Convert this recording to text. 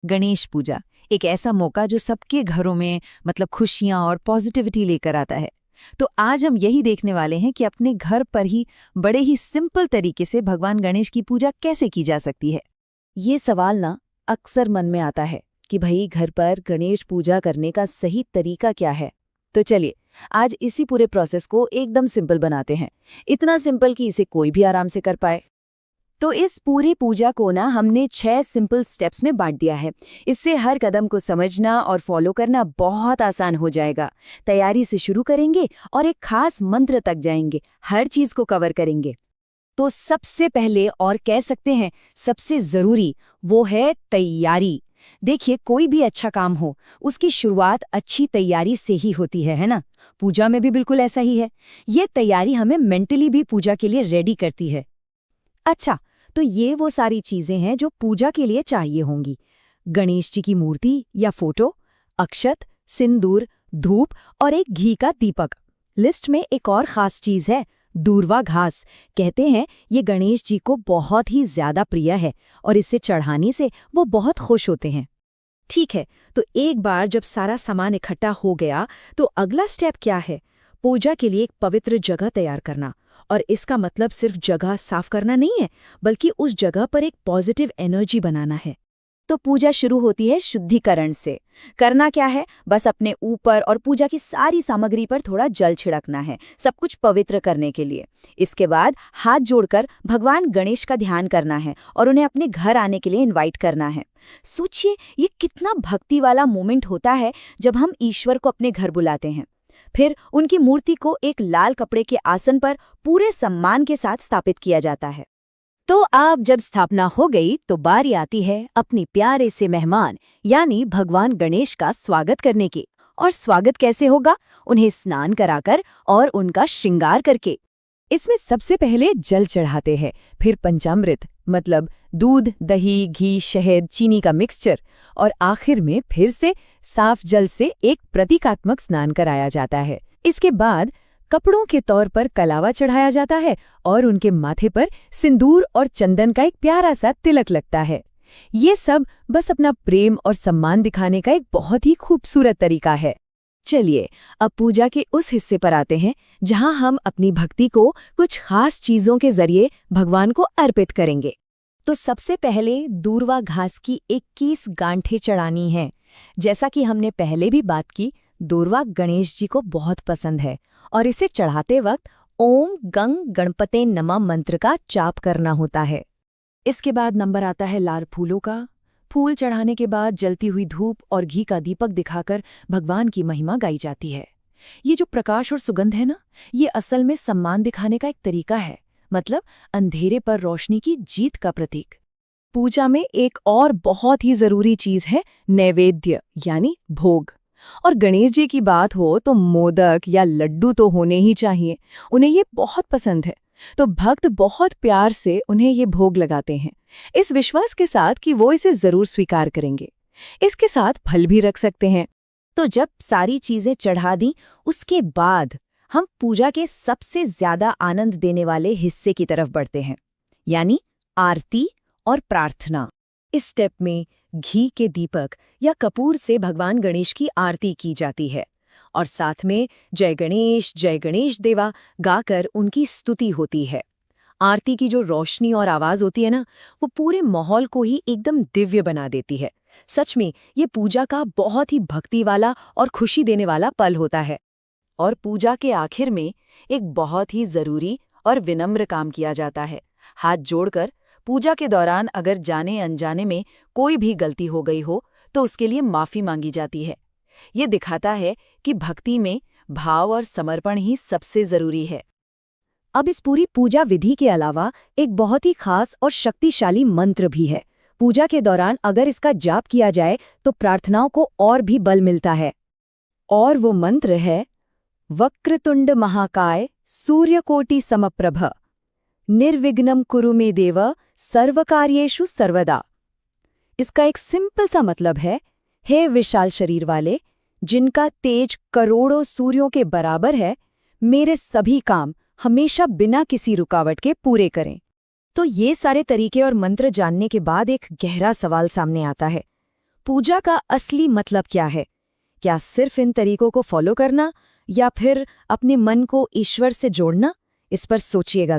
गणेश पूजा एक ऐसा मौका जो सबके घरों में मतलब खुशियां और पॉजिटिविटी लेकर आता है। तो आज हम यही देखने वाले हैं कि अपने घर पर ही बड़े ही सिंपल तरीके से भगवान गणेश की पूजा कैसे की जा सकती है। ये सवाल ना अक्सर मन में आता है कि भाई घर पर गणेश पूजा करने का सही तरीका क्या है। तो चलिए आज इसी पूरे प्रोसेस को एकदम सिंपल बनाते हैं, इतना सिंपल कि इसे कोई भी आराम से कर पाए। तो इस पूरी पूजा को ना हमने 6 सिंपल स्टेप्स में बांट दिया है। इससे हर कदम को समझना और फॉलो करना बहुत आसान हो जाएगा। तैयारी से शुरू करेंगे और एक खास मंत्र तक जाएंगे, हर चीज को कवर करेंगे। तो सबसे पहले और कह सकते हैं सबसे जरूरी वो है तैयारी। देखिए कोई भी अच्छा काम हो उसकी शुरुआत अच्छी तैयारी से ही होती है ना। पूजा में भी बिल्कुल ऐसा ही है। ये तैयारी हमें मेंटली भी पूजा के लिए रेडी करती है। अच्छा, तो ये वो सारी चीजें हैं जो पूजा के लिए चाहिए होंगी। गणेश जी की मूर्ति या फोटो, अक्षत, सिंदूर, धूप और एक घी का दीपक। लिस्ट में एक और खास चीज है, दूर्वा घास। कहते हैं ये गणेश जी को बहुत ही ज्यादा प्रिय है और इसे चढ़ाने से वो बहुत खुश होते हैं। ठीक है, तो एक बार जब सारा सामान इकट्ठा हो गया तो अगला स्टेप क्या है? पूजा के लिए एक पवित्र जगह तैयार करना। और इसका मतलब सिर्फ जगह साफ करना नहीं है, बल्कि उस जगह पर एक पॉजिटिव एनर्जी बनाना है। तो पूजा शुरू होती है शुद्धिकरण से। करना क्या है? बस अपने ऊपर और पूजा की सारी सामग्री पर थोड़ा जल छिड़कना है, सब कुछ पवित्र करने के लिए। इसके बाद हाथ जोड़कर भगवान गणेश का ध्यान करना है और उन्हें अपने घर आने के लिए इनवाइट करना है। सोचिए ये कितना भक्ति वाला मोमेंट होता है जब हम ईश्वर को अपने घर बुलाते हैं। फिर उनकी मूर्ति को एक लाल कपड़े के आसन पर पूरे सम्मान के साथ स्थापित किया जाता है। तो अब जब स्थापना हो गई तो बारी आती है अपनी प्यारे से मेहमान यानी भगवान गणेश का स्वागत करने की। और स्वागत कैसे होगा? उन्हें स्नान कराकर और उनका श्रृंगार करके। इसमें सबसे पहले जल चढ़ाते हैं, फिर पंचामृत मतलब दूध, दही, घी, शहद, चीनी का मिक्सचर और आखिर में फिर से साफ जल से एक प्रतीकात्मक स्नान कराया जाता है। इसके बाद कपड़ों के तौर पर कलावा चढ़ाया जाता है और उनके माथे पर सिंदूर और चंदन का एक प्यारा सा तिलक लगता है। ये सब बस अपना प्रेम और सम्मान दिखाने का एक बहुत ही खूबसूरत तरीका है। चलिए अब पूजा के उस हिस्से पर आते हैं जहां हम अपनी भक्ति को कुछ खास चीजों के जरिए भगवान को अर्पित करेंगे। तो सबसे पहले दूर्वा घास की 21 गांठें चढ़ानी है। जैसा कि हमने पहले भी बात की, दूर्वा गणेश जी को बहुत पसंद है और इसे चढ़ाते वक्त ओम गंग गणपते नमः मंत्र का जाप करना होता है। इसके बाद नंबर आता है लाल फूलों का। फूल चढ़ाने के बाद जलती हुई धूप और घी का दीपक दिखाकर भगवान की महिमा गाई जाती है। ये जो प्रकाश और सुगंध है ना, ये असल में सम्मान दिखाने का एक तरीका है, मतलब अंधेरे पर रोशनी की जीत का प्रतीक। पूजा में एक और बहुत ही जरूरी चीज है नैवेद्य यानी भोग। और गणेश जी की बात हो तो मोदक या लड्डू तो होने ही चाहिए, उन्हें ये बहुत पसंद है। तो भक्त बहुत प्यार से उन्हें ये भोग लगाते हैं, इस विश्वास के साथ कि वो इसे जरूर स्वीकार करेंगे। इसके साथ फल भी रख सकते हैं। तो जब सारी चीजें चढ़ा दी, उसके बाद हम पूजा के सबसे ज्यादा आनंद देने वाले हिस्से की तरफ बढ़ते हैं, यानी आरती और प्रार्थना। इस स्टेप में घी के दीपक या कपूर से भगवान गणेश की आरती की जाती है और साथ में जय गणेश देवा गाकर उनकी स्तुति होती है। आरती की जो रोशनी और आवाज होती है ना, वो पूरे माहौल को ही एकदम दिव्य बना देती है। सच में ये पूजा का बहुत ही भक्ति वाला और खुशी देने वाला पल होता है। और पूजा के आखिर में एक बहुत ही जरूरी और विनम्र काम किया जाता है। हाथ जोड़कर पूजा के दौरान अगर जाने अनजाने में कोई भी गलती हो गई हो तो उसके लिए माफी मांगी जाती है। ये दिखाता है कि भक्ति में भाव और समर्पण ही सबसे जरूरी है। अब इस पूरी पूजा विधि के अलावा एक बहुत ही खास और शक्तिशाली मंत्र भी है। पूजा के दौरान अगर इसका जाप किया जाए तो प्रार्थनाओं को और भी बल मिलता है। और वो मंत्र है वक्रतुंड महाकाय सूर्यकोटि समप्रभ निर्विघ्नं कुरु मे देव सर्वकार्येषु सर्वदा। इसका एक सिंपल सा मतलब है, हे विशाल शरीर वाले, जिनका तेज करोड़ों सूर्यों के बराबर है, मेरे सभी काम हमेशा बिना किसी रुकावट के पूरे करें। तो ये सारे तरीके और मंत्र जानने के बाद एक गहरा सवाल सामने आता है, पूजा का असली मतलब क्या है? क्या सिर्फ इन तरीकों को फॉलो करना या फिर अपने मन को ईश्वर से जोड़ना? इस पर सोचिएगा।